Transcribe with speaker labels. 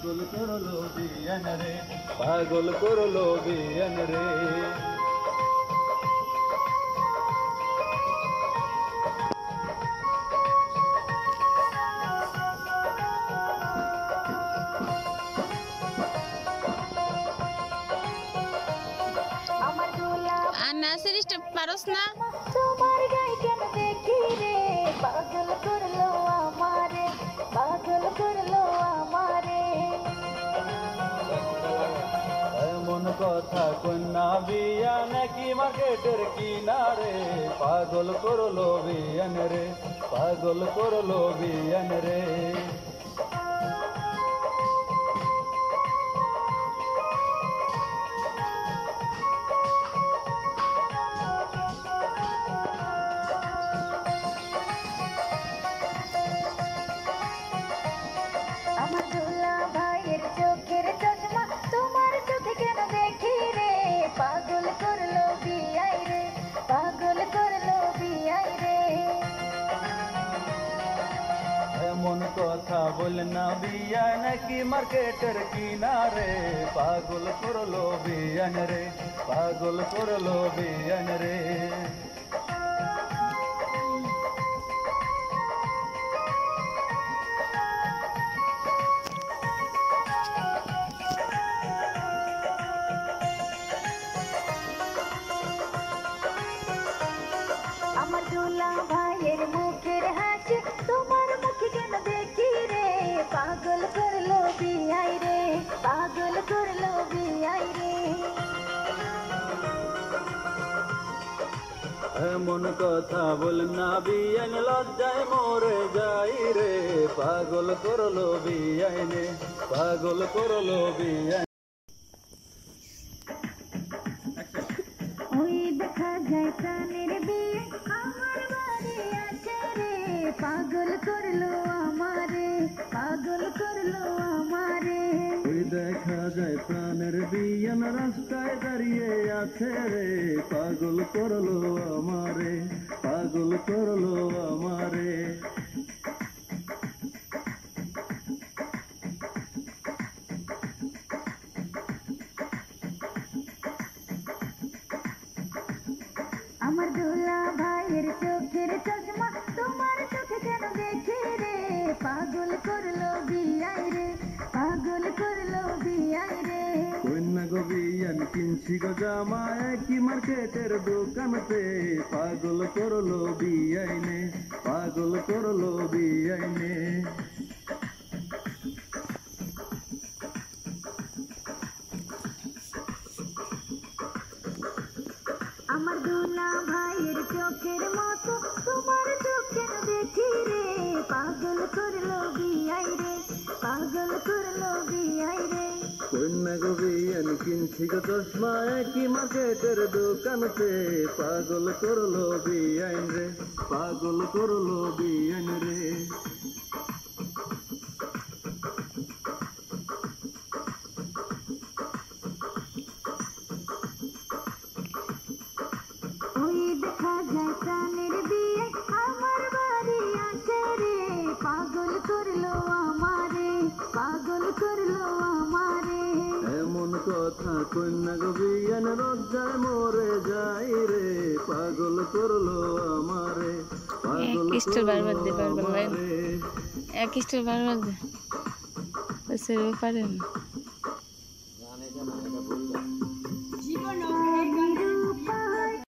Speaker 1: পাগল করলো বিয়ান রে, পাগল করলো বিয়ান রে।
Speaker 2: আন্না সিরিজটা পারস না
Speaker 3: তোমার গায়ে কেন দেখি রে পাগল করলো আমারে, পাগল করলো আমারে।
Speaker 1: এমন কথা কন্যা বিয়া নাকি মার্কেটের কিনারে, পাগল করলো বিয়ান রে, পাগল করলো বিয়ান রে।
Speaker 3: আমার দুলা ভাইয়ের চোখের চশমা তোমার চোখে কেন দেখি রে পাগল করলো বিয়াই রে, পাগল করলো বিয়াই রে।
Speaker 1: এমন কথা বল না বিয়া নাকি মার্কেটের কিনারে, পাগল করলো বিয়ান রে, পাগল করলো বিয়ান রে।
Speaker 3: আমার দুলা ভাইয়ের মুখের হাসি তোমার মুখে কেন দেখি রে পাগল করলো বিয়াই রে, পাগল করলো বিয়াই রে।
Speaker 1: এমন কথা বল না বিয়ান লজ্জায় মরে যাই রে, পাগল করলো বিয়ানে, পাগল করলো বিয়ান।
Speaker 3: ওই দেখা যায় প্রাণের বিয়ে আমার বাড়ি আছে রে পাগল করলো আমারে, পাগল করলো আমারে।
Speaker 1: ওই দেখা যায় প্রাণের বিয়ান রাস্তায় দাঁড়িয়ে আছে রে, পাগল করলো আমারে, পাগল করলো আমারে।
Speaker 3: আমার দুলা ভাইয়ের চোখের চশমা তোমার চোখে কেন দেখি রে পাগল করলো বিয়াই রে, পাগল করলো বিয়াই রে।
Speaker 1: কন্যা গো বিয়ান কিনছি গো জামা একই মার্কেটের দোকানতে, পাগল করলো বিয়াইনে, পাগল করলো বিয়াইনে।
Speaker 3: আমার দুলা ভাইয়ের চোখের মতো তোমার চোখ কেন দেখি রে পাগল করলো বিয়াই রে, পাগল করলো বিয়াই রে।
Speaker 1: কন্যা গো বিয়ান কিনছি গো চশমা একই মার্কেটের দোকানতে, পাগল করলো বিয়াইন রে, পাগল করলো বিয়াইন রে।
Speaker 3: ওই দেখা যায় প্রাণের বিয়ে আমার বাড়ি আছে রে পাগল করলো আমারে, পাগল করলো আমারে।
Speaker 1: এমন কথা কন্যা গো বিয়ান লজ্জায় মরে যাই রে, পাগল করলো আমারে, পাগল করলো আমারে।
Speaker 2: এক স্টোর বারবার দে পারে না।